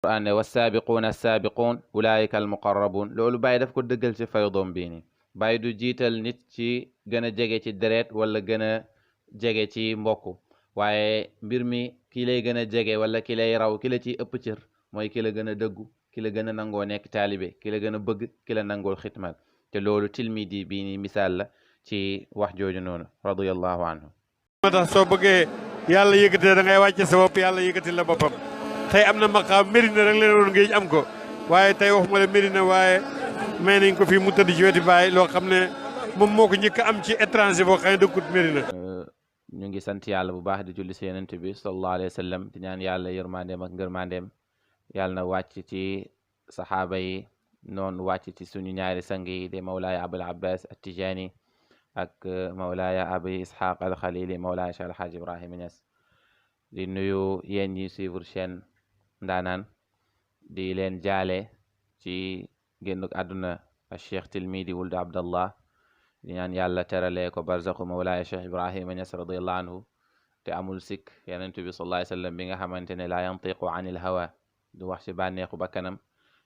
Qur'an ne wassaabiquuna assaabiquun ulaayika almuqarrabuun loolu Baay daf ko dëggal ci faydoom bii nii Baay du jiital nit ci gën a jege ci deret wala gën a jege ci mbokk waaye mbir mi ki lay gën a jege wala ki lay raw ki la ciy ëpp cër mooy ki la gën a dëggu ki la gën a nangoo nekk taalibe ki la gën a bëgg ki la nangoo xitmal te loolu tilmidi bii nii misaal la ci wax jooju noonu radiyallahu anhu moo tax soo bëggee yàlla yëkkati da ngay wàcce sa bopp yàlla yëkkati la boppam tey am na maqaam Medina rek leen woon ngeen am ko waaye tey waxuma la Medina waaye may nañ ko fii mu tëdd ci weti Baay loo xam ne moom moo ko njëkk am ci étranger boo xam ne dëkkut Medina. ñu ngi sant yàlla bu baax di julli si yonent bi sallallahu alayhi wa sallam di ñaan yàlla yërmandeem ak ngërmandeem yàlla na wàcc ci saxaaba yi noonu wàcc ci suñu ñaari sang yi de Mawlaaya Abul Abbas At-Tijani ak Mawlaaya Abi Ishaq Al-Khalili Mawlaaya Cheikh Alhaji Ibrahima Niass di nuyu yéen ñi suivre chaîne Ndaanaan di leen jaale ci génnuk àdduna Cheikh Tilmidi wuld Abdallah di ñaan yàlla teralee ko barzaqu Mawlaaya Cheikh Ibrahima Niass radiyallahu anhu te amul sikk Yonent bi sallallahu alayhi wa sallam bi nga xamante ne laa yantiqu anil hawa du wax ci bànneexu ba kanam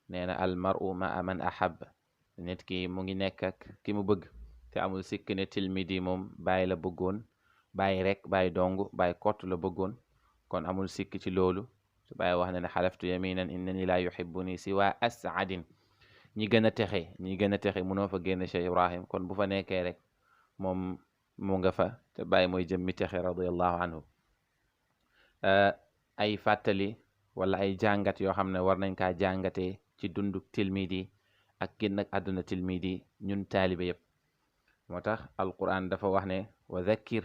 nee na al mar'u ma'a man ahab nit ki mu ngi nekk ak ki mu bëgg te amul sikk ne Tilmidi moom Baay la bëggoon Baay rek Baay dong Baay kott la bëggoon kon amul sikk ci loolu su Baay wax na ne xalaftu yaminan innani la yuhibbuni siwa as'adin ñi gën a texe munoo fa génn Cheikh Ibrahim kon bu fa nekkee rek moom mu nga fa te Baay mooy jëmmi texe radiyallahu anhu ay fàttali wala ay jàngat yoo xam ne war nañ kaa jàngatee ci dundu Tilmidi ak génn ak àdduna Tilmidi ñun taalibe yëpp moo tax alquran dafa wax ne wa dhakkir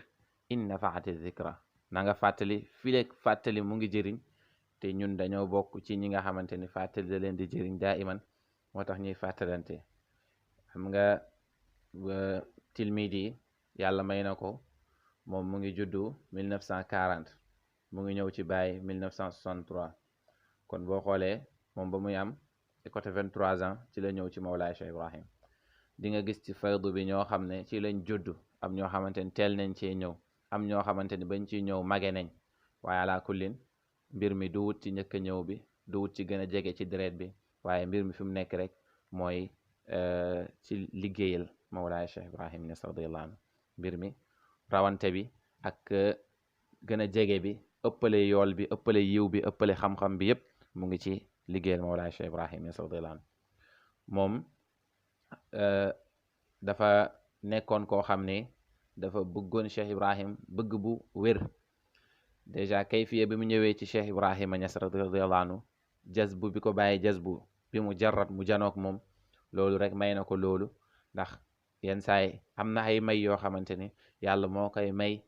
in nafaati dhikra na nga fàttali fileeg fàttali mu ngi jëriñ te ñun dañoo bokk ci ñi nga xamante ni fàttali da leen di jëriñ daa iman moo tax ñuy fàttalante xam nga Tilmidi yàlla may na ko moom mu ngi juddu 1940 mu ngi ñëw ci Baay 1963 kon boo xoolee moom ba muy am côté 23 ans ci la ñëw ci Mawlaay Cheikh Ibrahim di nga gis ci faydu bi ñoo xam ne ci lañ juddu am ñoo xamante ni teel nañ cee ñëw am ñoo xamante ni bañ ciy ñëw mage nañ waaye ala kullin mbir mi du wut ci njëkk a ñëw bi du wut ci gën a jege ci deret bi waaye mbir mi fi mu nekk rek mooy ci liggéeyal Mawlaay Cheikh Ibrahim Niass radiyallahu anhu mbir mi rawante bi ak gën a jege bi ëppale yool bi ëppale yiw bi ëppale xam-xam bi yëpp mu ngi ci liggéeyal Mawlaay Cheikh Ibrahim Niass radiyallahu anhu moom dafa nekkoon koo xam ne dafa bëggoon Cheikh Ibrahim bëgg bu wér dèjà kayfiya bi mu ñëwee ci Cheikh Ibrahima Niass radiyallahu anhu jazbu bi ko bàyyi jazbu bi mu jarrat mu janook moom loolu rek may na ko loolu ndax yenn saay am na ay may yoo xamante ni yàlla moo koy may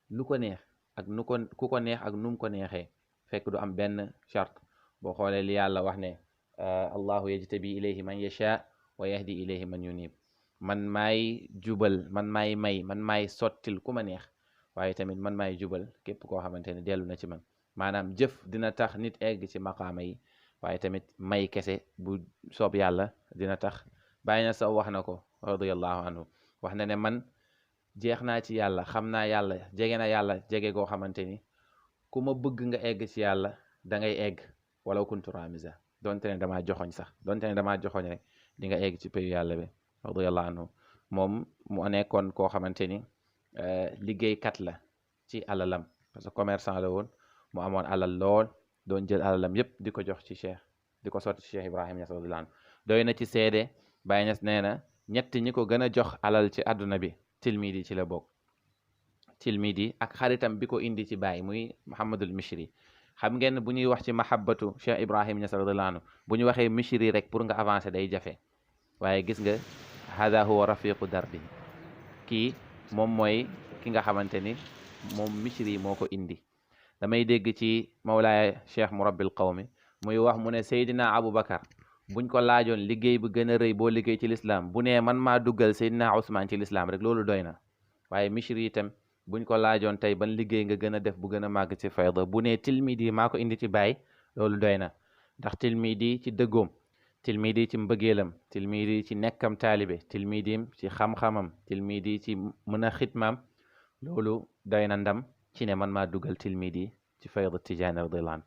lu ko neex ak nu ko ku ko neex ak nu mu ko neexee fekk du am benn charte boo xoolee li yàlla wax ne allahu yajtabi ilayhi man yasha wa yahdi ilayhi man yunib man maay jubal man maay sottil ku ma neex waaye tamit man maay jubal képp koo xamante ne dellu na ci man maanaam jëf dina tax nit egg ci maqaama yi waaye tamit may kese bu soob yàlla dina tax bàyyi na sax wax na ko radiyallahu anhu wax na ne man jeex naa ci yàlla xam naa yàlla jege na yàlla jege goo xamante ni ku ma bëgg nga egg ci yàlla da ngay egg walaw kuntu ramisa donte ne damaa joxoñ sax donte ne damaa joxoñ rek di nga egg ci payu yàlla bi radiyallahu anhu moom mu nekkoon koo xamante ni liggéeykat la ci alalam parce que commerçant la woon mu amoon alal lool doon jël alalam yépp di ko jox ci cheikh di ko sotti ci Cheikh Ibrahim Niass radiyallahu anhu doy na ci seede Baay Niass nee na ñett ñi ko gën a jox alal ci àdduna bi Tilmidi ci la bokk Tilmidi ak xaritam bi ko indi ci Baay muy Muhammadul Mishri xam ngeen bu ñuy wax ci mahabbatu Cheikh Ibrahim Niass radiyallahu anhu bu ñu waxee Mishri rek pour nga avancer day jafe waaye gis nga hada huwa rafiqu darbi kii moom mooy ki nga xamante ni moom Mishri moo ko indi damay dégg ci Mawlaaya Cheikh Murabbil Qawmi muy wax mu ne Seydina Aboubacar buñ ko laajoon liggéey bu gën a rëy boo liggéey ci lislaam bu nee man maa duggal Seydina Ousmane ci lislaam rek loolu doy na waaye Mishri itam buñ ko laajoon tey ban liggéey nga gën a def bu gën a màgg ci fayda bu nee Tilmidi maa ko indi ci Baay loolu doy na ndax Tilmidi ci dëggoom Tilmidi ci mbëggeelam Tilmidi ci nekkam taalibe Tilmidim ci xam-xamam Tilmidi ci mën a xitmaam loolu doy na ndam ci ne man maa dugal Tilmidi ci fayda Tijaani radiyallahu anhu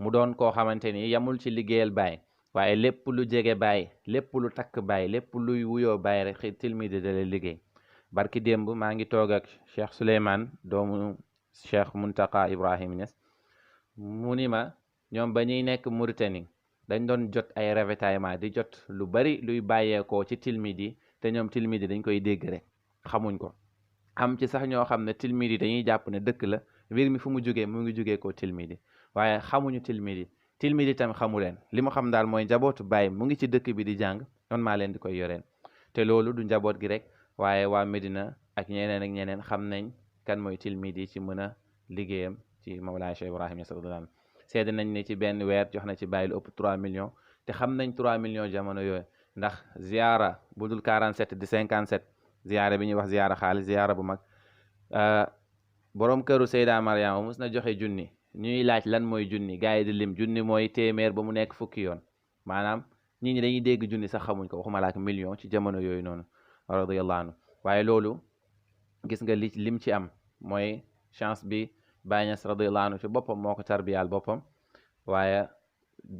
mu doon koo xamante ni yamul ci liggéeyal baay waaye lépp lu jege baay lépp lu takk baay lépp luy wuyoo baay rek tilmidi da lay liggéey barki démb maa ngi toog ak Cheikh Souleymane doomu Cheikh Muntaka Ibrahim Niass mu ni ma ñoom ba ñuy nekk Mauritanie dañ doon jot ay ravitaillement di jot lu bari luy bàyyeekoo ci tilmidi te ñoom tilmidi dañ koy dégg rek xamuñ ko am ci sax ñoo xam ne tilmidi dañuy jàpp ne dëkk la mbir mi fu mu jógee mu ngi jógee ko tilmidi waaye xamuñu tilmidi tam xamu leen li mu xam daal mooy njabootu baay mu ngi ci dëkk bi di jàng noonu maa leen di koy yoreen te loolu du njaboot gi rek waaye waa Medina ak ñeneen xam nañ kan mooy tilmidi ci mën a liggéeyam ci Mawlaay Cheikh Ibrahim Niass radiyallahu anhu seede nañ ne ci benn weer jox na ci bàyyi lu ëpp 3 millions te xam nañ 3 millions jamono yooyu ndax ziara bu dul 47 di 57 ziara bi ñuy wax ziara xaalis ziara bu mag borom këru Seyda Mariama mus na joxe junni ñuy laaj lan mooy junni gars yi di lim junni mooy téeméer ba mu nekk fukki yoon maanaam nit ñi dañuy dégg junni sax xamuñ ko waxuma laak million ci jamono yooyu noonu radiyallahu anhu waaye loolu gis nga lim ci am mooy chance bi Baay Ñas radiyallahu anhu ci boppam moo ko tarbiyaal boppam waaye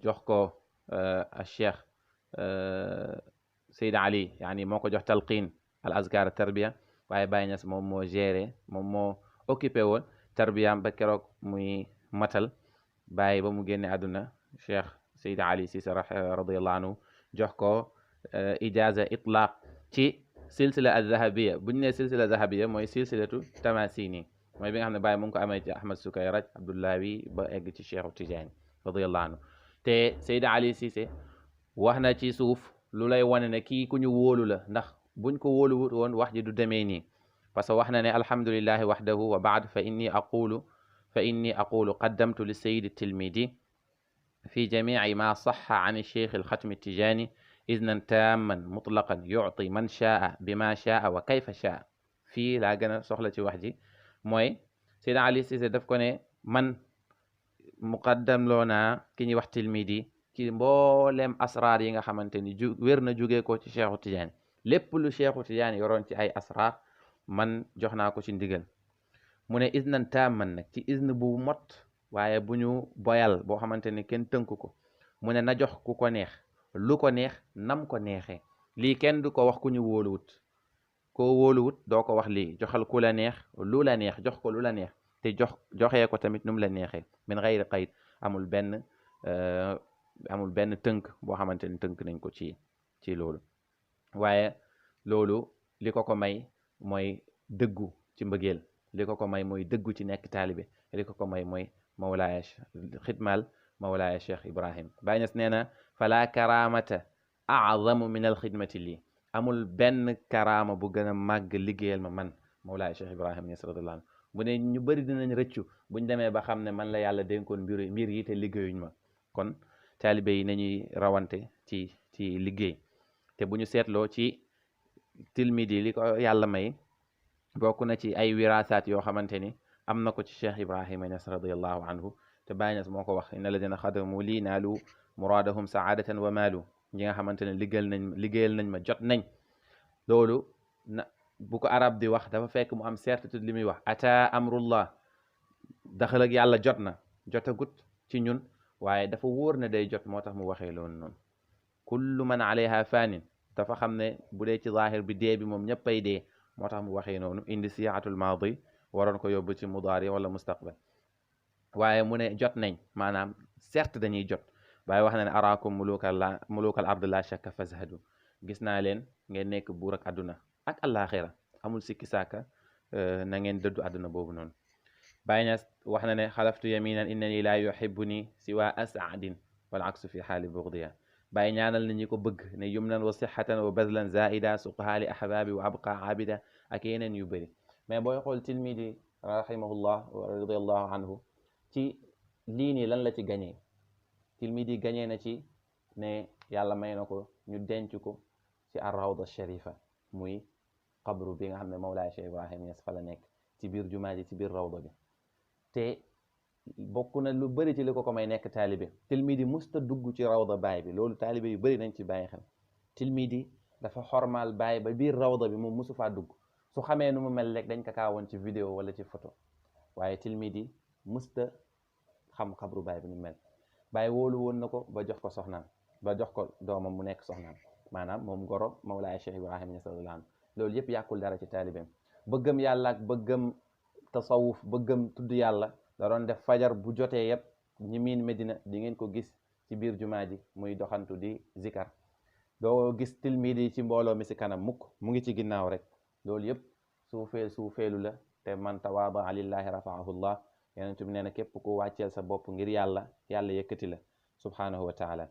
jox ko a cheikh Seyd Ali yaani moo ko jox talqiin al azkar tarbiya waaye Baay Ñas moom moo géré moom moo occupé woon tarbiyaam ba keroog muy matal bàyyi ba mu génne àdduna cheikh Seyd Ali Cissé radiyallahu anhu jox ko ijaza itlaq ci silsila az-zahabiyya buñ ne silsila zahabiyya mooy silsilatu tamasini mooy bi nga xam ne bàyyi mu ngi ko amee ci Ahmad Sukayraj Abdullawi ba egg ci cheikhu Tijaani radiyallahu anhu te Seyd Ali Cissé wax na ci suuf lu lay wane ne kii ku ñu wóolu la ndax buñ ko wóoluwut woon wax ji du demee nii parce que wax na ne alhamdulillahi wahdahu wa baad fa inni aqulu qaddamtu li Sayyid Tilmidi fi jamici ma saxa an cheikh alxatmi Tijaani iznan taamman mutlaqan yucti man shaa bima shaa wa kayfa shaa fii laa gën a soxla ci wax ji mooy Seyd Ali Cissé daf ko ne man muqaddam loo naa ki ñuy wax Tilmidi ci mboolem asraar yi nga xamante ni wér na jógee ko ci cheikhu Tijaani lépp lu cheikhu Tijaani yoroon ci ay asraar man jox naa ko ci ndigal mu ne iznan taamman nag ci izn bu mot waaye bu ñu boyal boo xamante ni kenn tënk ko mu ne na jox ku ko neex lu ko neex nam ko neexee lii kenn du ko wax ku ñu wóoluwut koo wóoluwut doo ko wax lii joxal ku la neex lu la neex jox ko lu la neex te joxee ko tamit nu mu la neexee min xayri qayd amul benn tënk boo xamante ni tënk nañ ko ci loolu waaye loolu li ko may mooy dëggu ci mbëggeel li ko may mooy dëggu ci nekk taalibe li ko may mooy mawlaaya xidmaal mawlaaya Cheikh Ibrahim Baay Ñas nee na fala karamata azamu min al xidmati lii amul benn karaama bu gën a màgg liggéeyal ma man mawlaaya Cheikh Ibrahim Ñas radiyallahu anhu bu ne ñu bëri dinañ rëccu buñ demee ba xam ne man la yàlla dénkoon mbir yi te liggéeyuñ ma kon taalibe yi nañuy rawante ci liggéey te bu ñu seetloo ci Tilmidi li ko yàlla may bokk na ci ay wiraasaat yoo xamante ni am na ko ci Cheikh Ibrahima Niass radiyallahu anhu te Baay Ñas moo ko wax inna alladina xadamu lii naalu muradahum saadatan wa maalu ñi nga xamante ne liggéeyal nañ ma jot nañ loolu na bu ko arab di wax dafa fekk mu am certitude li muy wax ata amrullah daxal ak yàlla jot na jotagut ci ñun waaye dafa wóor ne day jot moo tax mu waxee loolu noonu kullu man alayha fanin dafa xam ne bu dee ci zahir bi dee bi moom ñëppay dee moo tax mu waxee noonu indi siyaatul maadi waroon ko yóbbu ci mudaari wala mustaqbal waaye mu ne jot nañ maanaam certes dañuy jot waaye wax na ne araakum mulukal ard la shakka fazhadu gis naa leen ngeen nekk buur ak àdduna ak àllaaxira amul sikki sàkka na ngeen dëddu àdduna boobu noonu Baay Ñas wax na ne xalaftu yaminan innani laa yuhibbuni siwa asaadin wal aksu fi xaali bugdiya Baay ñaanal na ñi ko bëgg ne yumnan wa sixatan wa badlan zaida suqaha li ahbabi wa abqa abida ak yeneen yu bëri mais booy xool Tilmidi rahimahullah wa radiallahu anhu ci lii nii lan la ci gañee Tilmidi gañee na ci ne yàlla may na ko ñu denc ko ci ar-rawda sharifa muy qabru bi nga xam ne Mawlaay Cheikh Ibrahim Niass fa la nekk ci biir jumaa ji ci biir rawda bi te bokk na lu bëri ci li ko may nekk taalibe Tilmidi musta dugg ci rawda baay bi loolu taalibe yu bëri nañ ci bàyyi xel Tilmidi dafa xormaal baay ba biir rawda bi moom musu faa dugg su xamee nu mu mel rek dañ ko kaawoon ci vidéo wala ci photo waaye Tilmidi musta xam xabru baay bi nu mel Baye wóolu woon na ko ba jox ko soxnaam ba jox ko doomam mu nekk soxnaam maanaam moom goro Mawlaay Cheikh Ibrahima Niass radiyallahu anhu loolu yëpp yàqul dara ci taalibeem bëggam yàlla ak bëggam tasawuf bëggam tudd yàlla da doon def fajar bu jotee yëpp ñi miin Medina di ngeen ko gis ci biir jumaa ji muy doxantu di zikar doo gis tilmiid yi ci mbooloo mi si kanam mukk mu ngi ci ginnaaw rek loolu yëpp suufeelu la te man tawaada lillahi rafaahu llah yonent bi nee na képp ku wàcceel sa bopp ngir yàlla yàlla yëkkati la subhanahu wa taala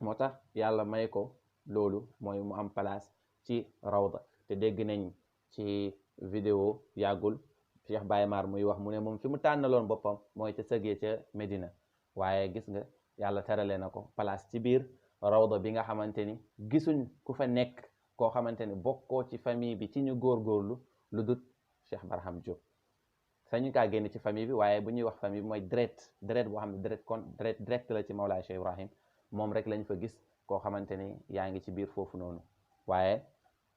moo tax yàlla may ko loolu mooy mu am place ci rawda te dégg nañ ci vidéo yàggul Cheikh Baye Mar muy wax mu ne moom fi mu tànnaloon boppam mooy ca sëgee ca Medina waaye gis nga yàlla terale na ko place ci biir rawda bi nga xamante ni gisuñ ku fa nekk koo xamante ni bokkoo ci famille bi ci ñu góorgóorlu lu dut Cheikh Barham Diop sañu kaa génn ci famille bi waaye bu ñuy wax famille bi mooy deret boo xam ne deret direct la ci Mawlaay Cheikh Ibrahim moom rek lañ fa gis koo xamante ni yaa ngi ci biir foofu noonu waaye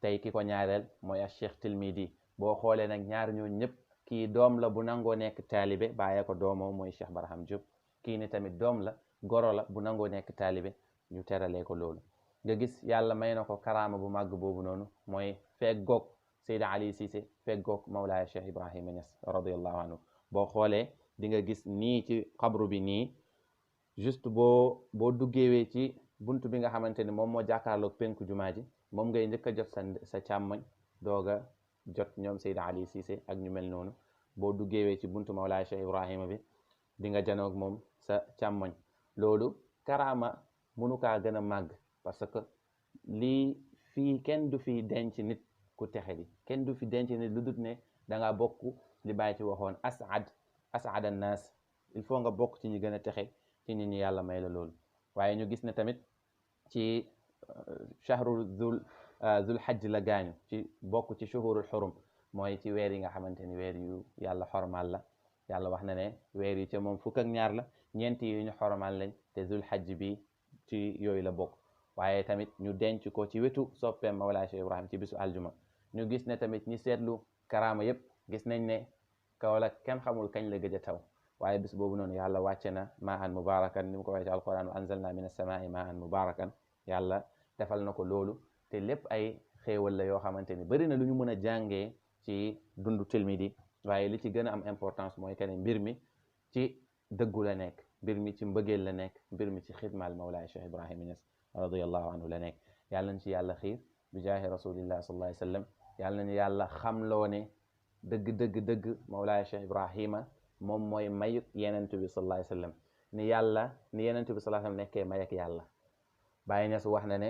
tey ki ko ñaareel mooy a Cheikh Tilmidi boo xoolee nag ñaar ñooñu ñëpp kii doom la bu nangoo nekk taalibe bàyyee ko doomoo mooy Cheikh Barham Diop kii ni tamit doom la goro la bu nangoo nekk taalibe ñu teralee ko loolu nga gis yàlla may na ko karaama bu màgg boobu noonu mooy feeg goog Seydi Ali Cissé feeg goog Mawlaaya Cheikh Ibrahima Niass radiyallahu anhu boo xoolee di nga gis nii ci xabru bi nii juste boo duggeewee ci buntu bi nga xamante ni moom moo jàkkaarloog penku jumaa ji moom ngay njëkk a jot sa càmmoñ doog a jot ñoom Seydi Ali Cissé ak ñu mel noonu boo duggeewee ci buntu Mawlaaya Cheikh Ibrahima bi di nga janoog moom sa càmmoñ loolu karaama mënu kaa gën a màgg parce que lii fii kenn du fi denc nit ku texe di kenn du fi denc nit lu dut ne da ngaa bokk li bàyyi ci waxoon as'ad an naas il faut nga bokk ci ñi gën a texe ci ñi ñu yàlla may la loolu waaye ñu gis ne tamit ci shahru zul hajj la gaañu ci bokk ci shuhurul xurum mooy ci weer yi nga xamante ni weer yu yàlla xormal la yàlla wax na ne weer yi ca moom fukk ak ñaar la ñeenti yu ñu xormal lañ te zul hajj bi ci yooyu la bokk waaye tamit ñu denc ko ci wetu soppeem Mawlaay Cheikh Ibrahim ci bisu aljuma ñu gis ne tamit ñi seetlu karaama yëpp gis nañ ne Kaolack kenn xamul kañ la gëj a taw waaye bis boobu noonu yàlla wàcce na maan mubarakan ni mu ko waxee ci alquran wa anzalna min as-samaa'i maan mubarakan yàlla defal na ko loolu te lépp ay xéewal la yoo xamante ni bëri na lu ñu mën a jàngee ci dundu Tilmidi waaye li ci gën a am importance mooy que ne mbir mi ci dëggu la nekk mbir mi ci mbëggeel la nekk mbir mi ci xidmaal Mawlaay Cheikh Ibrahima Niass radiyallahu anhu la nekk yàlla nañ ci yàlla xiir bi jaahi rasulillah sallallahu alayhi wa sallam yàlla nañu yàlla xamloo ne dëgg Mawlaay Cheikh Ibrahima moom mooy mayuk yenentu bi sallallahu alayhi wa sallam ni yenentu bi sallallahu alayhi wa sallam nekkee mayak yàlla Baay Ñas wax na ne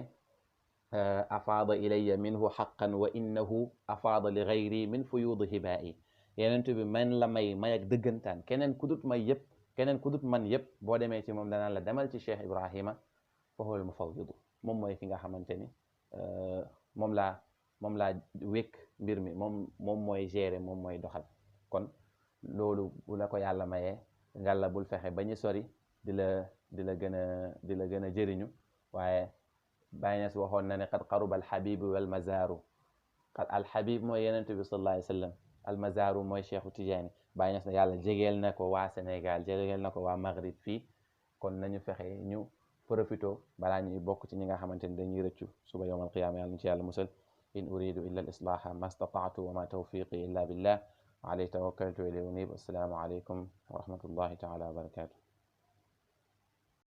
afaada ilayya minhu haqqan wa innahu afaada li gayri min fuyuudi hibaa'i yenentu bi man la mayak dëggantaan keneen kudut may yëpp keneen kudut man yëpp boo demee ci moom danaan la demal ci Cheikh Ibrahima fa huwa al mufawwidu moom mooy ki nga xamante ni moom laa wékk mbir mi moom mooy gérer moom mooy doxal kon loolu bu la ko yàlla mayee ngalla bul fexe ba ñu sori di la gën a jëriñu waaye Baay Ñas waxoon na ne qad qaruba alxabibu walmazaaru alxabib mooy yenent bi sallallahu alayhi wa sallam almazaaru mooy Cheikhu Tijaani Baay Ñas ne yàlla jegeel na ko waa Sénégal jegeel na ko waa Maghrib fii kon nañu fexe ñu profito balaa ñuy bokk ci ñi nga xamante ni dañuy rëccu suba yawmal qiyaama yàlla ñu ci yàlla musal in uridu illa al islaha ma stata'tu wa ma tawfiqi illa billah alayhi tawakkaltu wa ilayhi unib. Assalaamu alaykum wa rahmatullahi taala wa barakatuh.